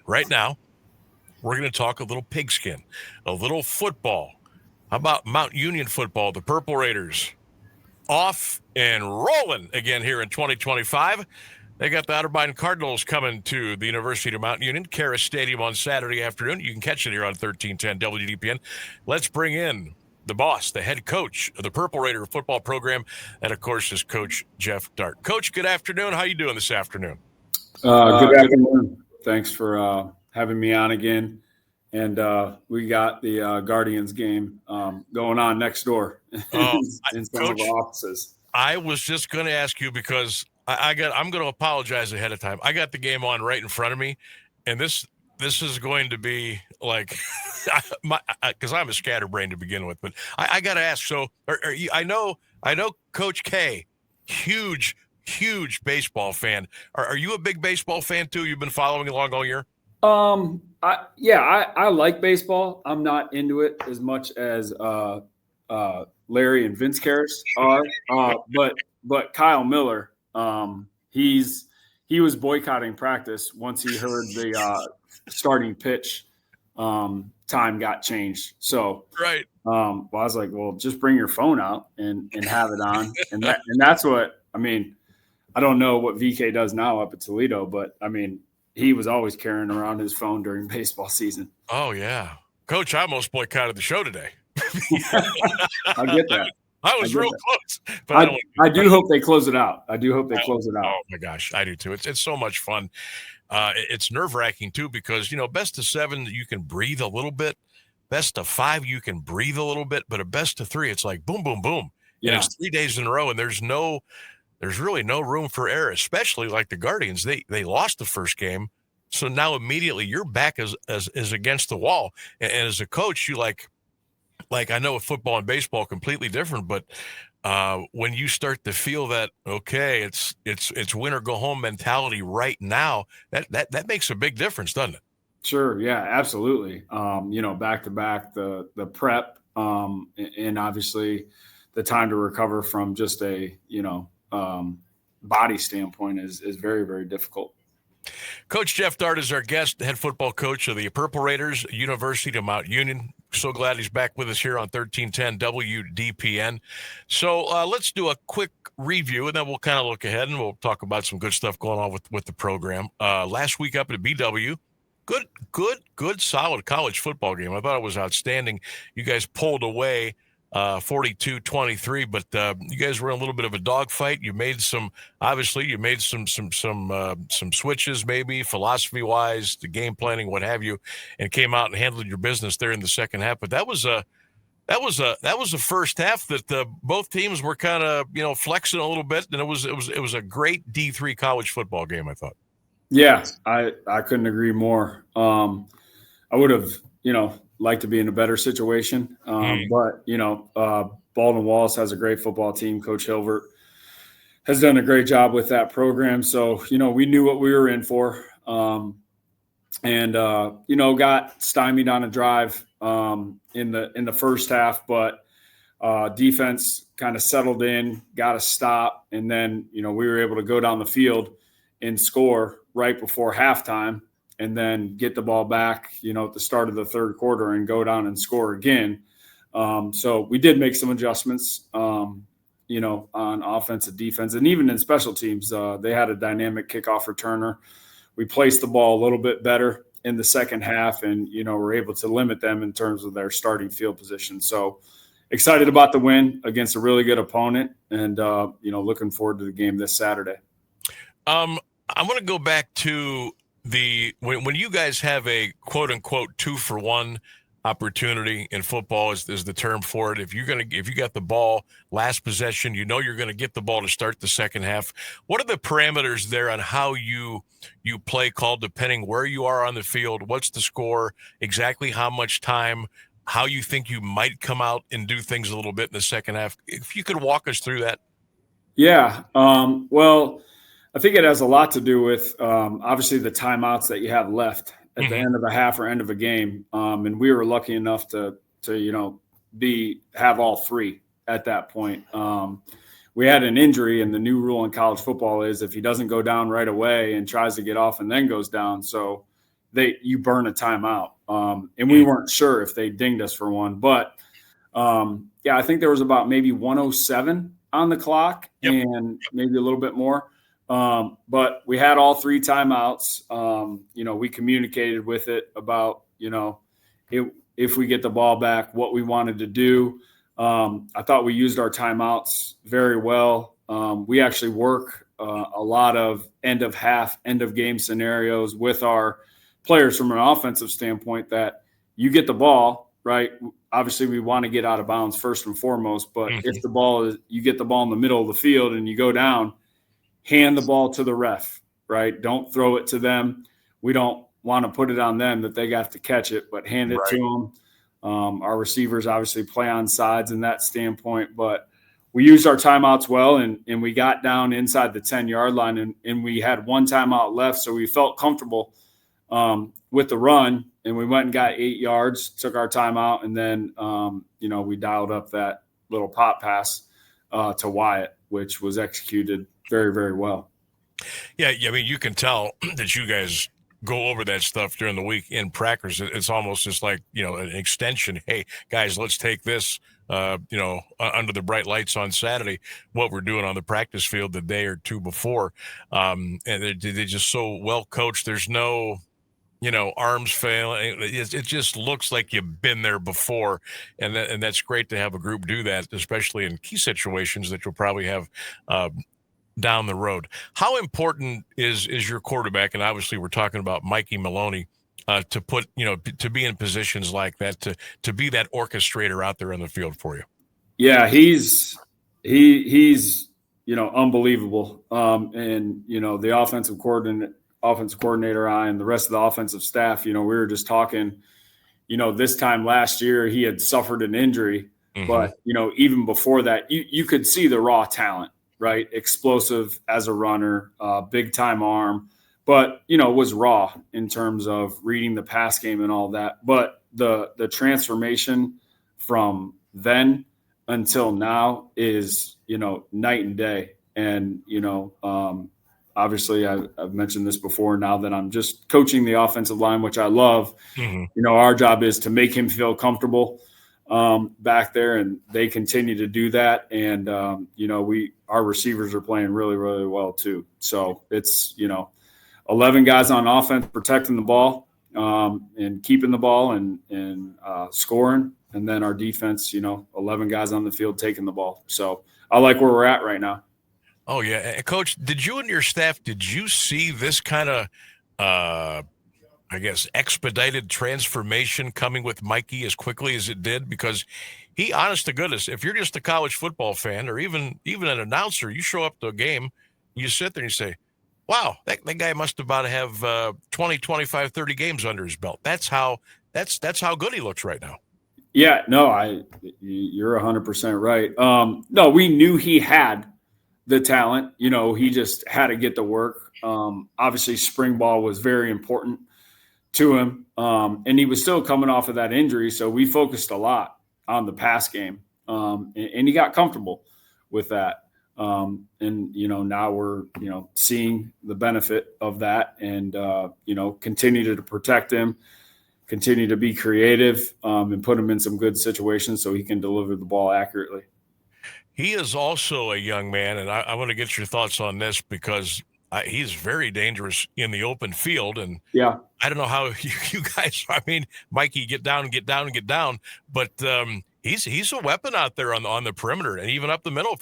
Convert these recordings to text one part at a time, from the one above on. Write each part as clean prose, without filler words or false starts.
right now, we're going to talk a little pigskin, a little football. How about Mount Union football? The Purple Raiders off and rolling again here in 2025. They got the Otterbein Cardinals coming to the University of Mount Union, Karis Stadium on Saturday afternoon. You can catch it here on 1310 WDPN. Let's bring in the boss, the head coach of the Purple Raider football program, and of course is Coach Geoff Dartt. Coach, good afternoon. How you doing this afternoon? Good afternoon. Thanks for having me on again. And we got the Guardians game going on next door in some Coach, of our offices. I was just going to ask you because I'm going to apologize ahead of time. I got the game on right in front of me, and this is going to be like because I'm a scatterbrain to begin with. But I got to ask. So are you, I know Coach K, huge baseball fan. Are you a big baseball fan too? You've been following along all year. I like baseball. I'm not into it as much as Larry and Vince Karras are. But Kyle Miller, he was boycotting practice once he heard the starting pitch time got changed. So right. I was like, well, just bring your phone out and have it on. And that's what I mean. I don't know what VK does now up at Toledo, but I mean, he was always carrying around his phone during baseball season. Oh, yeah. Coach, I almost boycotted the show today. I get that. I was real close. But I do hope they close it out. Close it out. Oh, my gosh. I do, too. It's so much fun. It's nerve-wracking, too, because, best of 7, you can breathe a little bit. Best of 5, you can breathe a little bit. But a best of 3, it's like boom, boom, boom. Yeah. And it's 3 days in a row, and there's really no room for error, especially like the Guardians. They lost the first game, so now immediately you're back as against the wall. And as a coach, you like I know football and baseball completely different, but when you start to feel that okay, it's win or go home mentality right now, that makes a big difference, doesn't it? Sure, yeah, absolutely. Back to back, the prep, and obviously the time to recover from just a body standpoint is very, very difficult. Coach Geoff Dartt is our guest, head football coach of the Purple Raiders, University of Mount Union. So glad he's back with us here on 1310 WDPN. So let's do a quick review, and then we'll kind of look ahead, and we'll talk about some good stuff going on with the program. Last week up at BW, good, solid college football game. I thought it was outstanding. You guys pulled away 42-23, but you guys were in a little bit of a dogfight. You made some switches, maybe philosophy-wise, the game planning, what have you, and came out and handled your business there in the second half. But that was a first half that both teams were kind of flexing a little bit, and it was a great D3 college football game, I thought. Yeah, I couldn't agree more. I would have like to be in a better situation. But, Baldwin Wallace has a great football team. Coach Hilbert has done a great job with that program. So, we knew what we were in for. Got stymied on a drive in the first half, but defense kind of settled in, got a stop. And then, we were able to go down the field and score right before halftime, and then get the ball back, at the start of the third quarter and go down and score again. So we did make some adjustments, on offense and defense, and even in special teams. They had a dynamic kickoff returner. We placed the ball a little bit better in the second half, and, we're able to limit them in terms of their starting field position. So excited about the win against a really good opponent, and, looking forward to the game this Saturday. I want to go back to when you guys have a quote unquote 2-for-1 opportunity in football is the term for it. If you got the ball last possession, you're going to get the ball to start the second half. What are the parameters there on how you play called depending where you are on the field? What's the score? Exactly how much time? How you think you might come out and do things a little bit in the second half? If you could walk us through that. Yeah. Well, I think it has a lot to do with obviously the timeouts that you have left at the end of a half or end of a game. And we were lucky enough to have all three at that point. We had an injury, and the new rule in college football is if he doesn't go down right away and tries to get off and then goes down. So, you burn a timeout. And we weren't sure if they dinged us for one, but I think there was about maybe 107 on the clock and maybe a little bit more. But we had all 3 timeouts. We communicated with it about, if we get the ball back, what we wanted to do. I thought we used our timeouts very well. We actually work a lot of end of half, end of game scenarios with our players from an offensive standpoint, that you get the ball, right? Obviously we want to get out of bounds first and foremost, but if you get the ball in the middle of the field and you go down, hand the ball to the ref, right? Don't throw it to them. We don't want to put it on them that they got to catch it, but hand it to them. Our receivers obviously play on sides in that standpoint, but we used our timeouts well, and we got down inside the 10-yard line, and we had 1 timeout left, so we felt comfortable with the run, and we went and got 8 yards, took our timeout, and then we dialed up that little pop pass to Wyatt, which was executed very, very well. Yeah, I mean, you can tell that you guys go over that stuff during the week in practice. It's almost just like, an extension. Hey, guys, let's take this, under the bright lights on Saturday, what we're doing on the practice field the day or two before. And they're just so well coached. There's no, arms failing. It just looks like you've been there before. And that's great to have a group do that, especially in key situations that you'll probably have down the road. How important is your quarterback? And obviously we're talking about Mikey Maloney, to put, to be in positions like that, to be that orchestrator out there on the field for you. Yeah, he's unbelievable. And the offensive coordinator, and the rest of the offensive staff, we were just talking, this time last year he had suffered an injury, but even before that, you could see the raw talent, right? Explosive as a runner, big time arm, but, was raw in terms of reading the pass game and all that. But the transformation from then until now is, night and day. And, obviously I've mentioned this before, now that I'm just coaching the offensive line, which I love, our job is to make him feel comfortable back there, and they continue to do that. And, our receivers are playing really, really well too. So it's, 11 guys on offense protecting the ball and keeping the ball and scoring. And then our defense, 11 guys on the field taking the ball. So I like where we're at right now. Oh, yeah. And Coach, did you and your staff, did you see this kind of, expedited transformation coming with Mikey as quickly as it did? Because he, honest to goodness, if you're just a college football fan or even an announcer, you show up to a game, you sit there and you say, wow, that guy must about have 20, 25, 30 games under his belt. That's how good he looks right now. Yeah, no, you're 100% right. No, we knew he had the talent. He just had to get to work. Obviously, spring ball was very important to him, and he was still coming off of that injury, so we focused a lot on the pass game, and he got comfortable with that. And now we're seeing the benefit of that, and continue to protect him, continue to be creative, and put him in some good situations so he can deliver the ball accurately. He is also a young man, and I want to get your thoughts on this, because he's very dangerous in the open field. And yeah, I don't know how you guys, Mikey, get down, but he's a weapon out there on the perimeter, and even up the middle.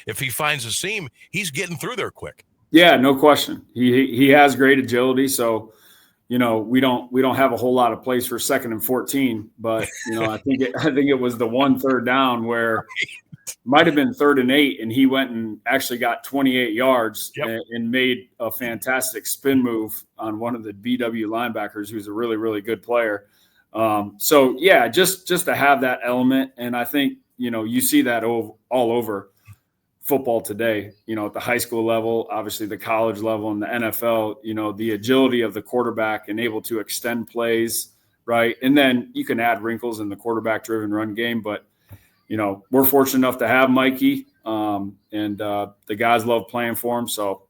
If he finds a seam, he's getting through there quick. Yeah, no question. He has great agility. So, we don't have a whole lot of plays for 2nd and 14, but I think it was the 1 3rd down where might have been 3rd and 8, and he went and actually got 28 yards and made a fantastic spin move on one of the BW linebackers, who's a really, really good player. So yeah, just to have that element. And I think, you see that all over football today, at the high school level, obviously the college level, and the NFL, the agility of the quarterback and able to extend plays, right? And then you can add wrinkles in the quarterback driven run game, but we're fortunate enough to have Mikey, and the guys love playing for him, so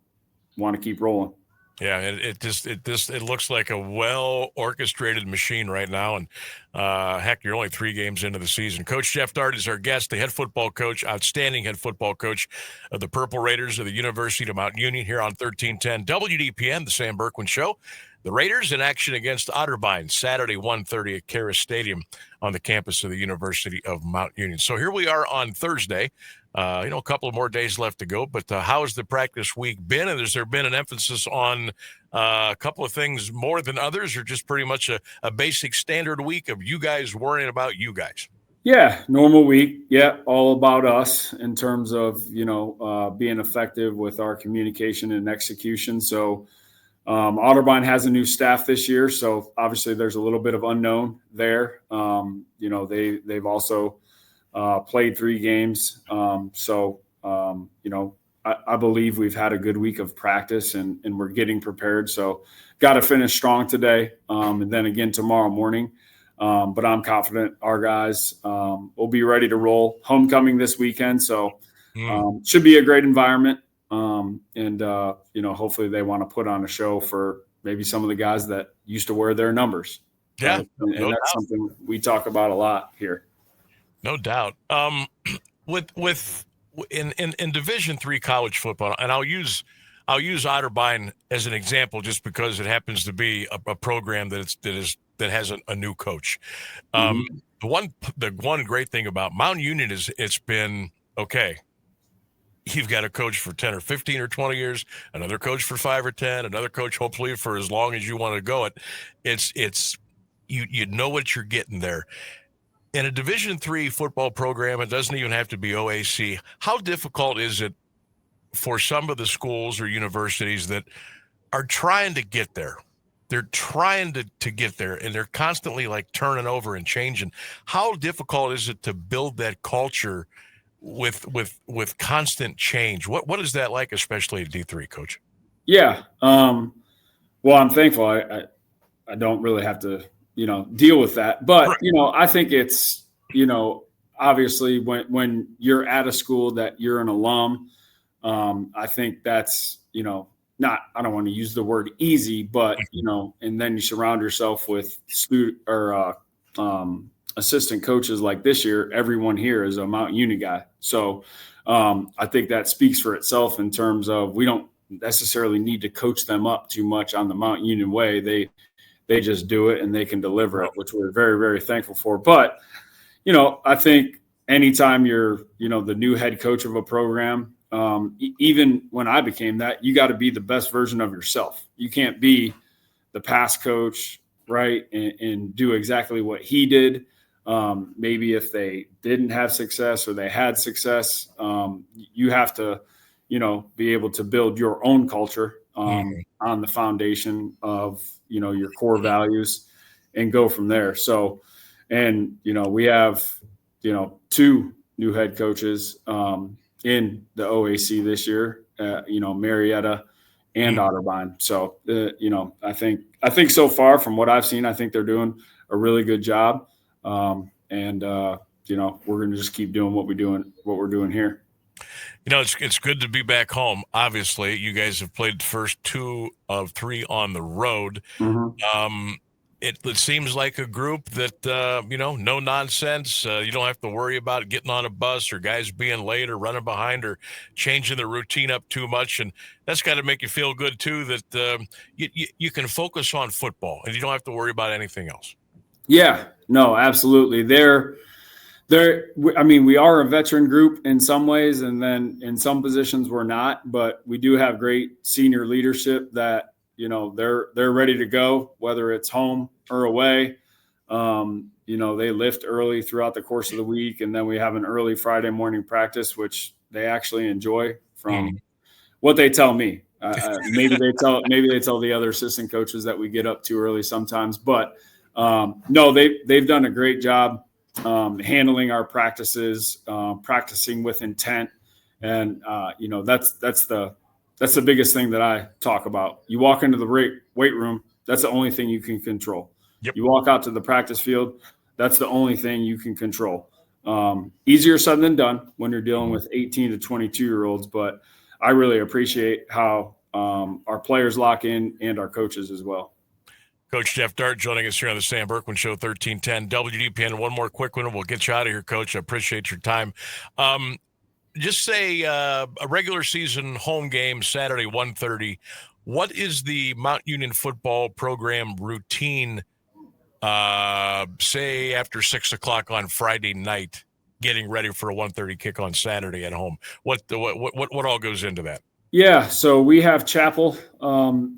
want to keep rolling. Yeah, it looks like a well orchestrated machine right now, and heck, you're only 3 games into the season. Coach Geoff Dartt is our guest, the head football coach, outstanding head football coach of the Purple Raiders of the University of Mount Union here on 1310 WDPN, the Sam Bourquin Show. The Raiders in action against Otterbein Saturday 1:30 at Karis Stadium on the campus of the University of Mount Union. So here we are on Thursday. A couple of more days left to go, but how has the practice week been? And has there been an emphasis on a couple of things more than others, or just pretty much a basic standard week of you guys worrying about you guys? Yeah, normal week. Yeah, all about us in terms of, being effective with our communication and execution. So Otterbein has a new staff this year, so obviously there's a little bit of unknown there. They've also played 3 games. I believe we've had a good week of practice and we're getting prepared. So got to finish strong today and then again tomorrow morning. But I'm confident our guys will be ready to roll. Homecoming this weekend, so should be a great environment. Hopefully they want to put on a show for maybe some of the guys that used to wear their numbers. Yeah, right? And that's something we talk about a lot here. No doubt. In Division III college football, and I'll use Otterbein as an example, just because it happens to be a program that has a new coach. The one great thing about Mount Union is it's been okay. You've got a coach for 10 or 15 or 20 years, another coach for 5 or 10, another coach hopefully for as long as you want to go it. It's you know what you're getting there. In a Division III football program, it doesn't even have to be OAC. How difficult is it for some of the schools or universities that are trying to get there? They're trying to get there, and they're constantly like turning over and changing. How difficult is it to build that culture with constant change? What is that like, especially at D3, Coach? Yeah. Well, I'm thankful. I don't really have to deal with that. But, right. I think it's, obviously when you're at a school that you're an alum, I think that's, I don't want to use the word easy, but, and then you surround yourself with assistant coaches like this year. Everyone here is a Mount Union guy. So I think that speaks for itself in terms of we don't necessarily need to coach them up too much on the Mount Union way. They just do it and they can deliver it, which we're very, very thankful for. But, I think anytime you're, the new head coach of a program, even when I became that, you got to be the best version of yourself. You can't be the past coach, right, and do exactly what he did. Maybe if they didn't have success or they had success, you have to, be able to build your own culture on the foundation of, your core values and go from there. So, and, we have, 2 new head coaches in the OAC this year, Marietta and Otterbein. So, I think so far from what I've seen, I think they're doing a really good job. We're going to just keep doing what we're doing here. It's good to be back home. Obviously, you guys have played the first 2 of 3 on the road. It seems like a group that, no nonsense. You don't have to worry about getting on a bus or guys being late or running behind or changing the routine up too much. And that's got to make you feel good, too, that you can focus on football and you don't have to worry about anything else. Yeah, no, absolutely. We are a veteran group in some ways, and then in some positions we're not, but we do have great senior leadership that, they're ready to go, whether it's home or away. They lift early throughout the course of the week, and then we have an early Friday morning practice, which they actually enjoy from what they tell me. Maybe they tell the other assistant coaches that we get up too early sometimes, but no, they've done a great job handling our practices, practicing with intent. And, that's the biggest thing that I talk about. You walk into the weight room, that's the only thing you can control. Yep. You walk out to the practice field, that's the only thing you can control. Easier said than done when you're dealing with 18 to 22-year-olds, but I really appreciate how our players lock in and our coaches as well. Coach Geoff Dartt joining us here on the Sam Bourquin Show, 1310 WDPN. One more quick one, and we'll get you out of here, Coach. I appreciate your time. Just say a regular season home game, Saturday, 1:30. What is the Mount Union football program routine, say, after 6 o'clock on Friday night, getting ready for a 1:30 kick on Saturday at home? What all goes into that? Yeah, so we have chapel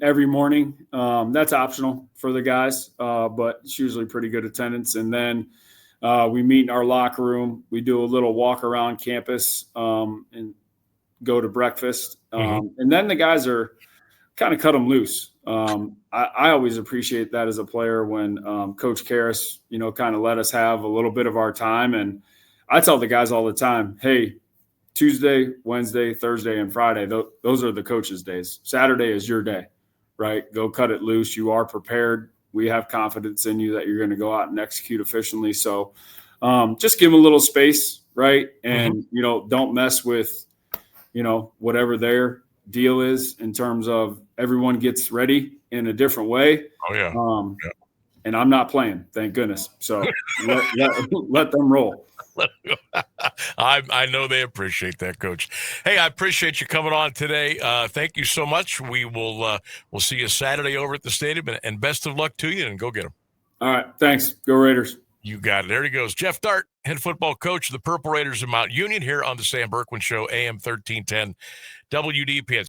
every morning. That's optional for the guys, but it's usually pretty good attendance. And then we meet in our locker room. We do a little walk around campus and go to breakfast. And then the guys are kind of cut them loose. I always appreciate that as a player when Coach Karras, kind of let us have a little bit of our time. And I tell the guys all the time, hey, Tuesday, Wednesday, Thursday, and Friday, those are the coaches' days. Saturday is your day, right? Go cut it loose. You are prepared. We have confidence in you that you're going to go out and execute efficiently. So just give them a little space, right? And, don't mess with, whatever their deal is in terms of everyone gets ready in a different way. Oh, yeah. And I'm not playing, thank goodness. So let them roll. I know they appreciate that, Coach. Hey, I appreciate you coming on today. Thank you so much. We'll see you Saturday over at the stadium, and best of luck to you, and go get them. All right, thanks. Go Raiders. You got it. There he goes. Geoff Dartt, head football coach of the Purple Raiders of Mount Union, here on the Sam Bourquin Show, AM 1310 WDPN.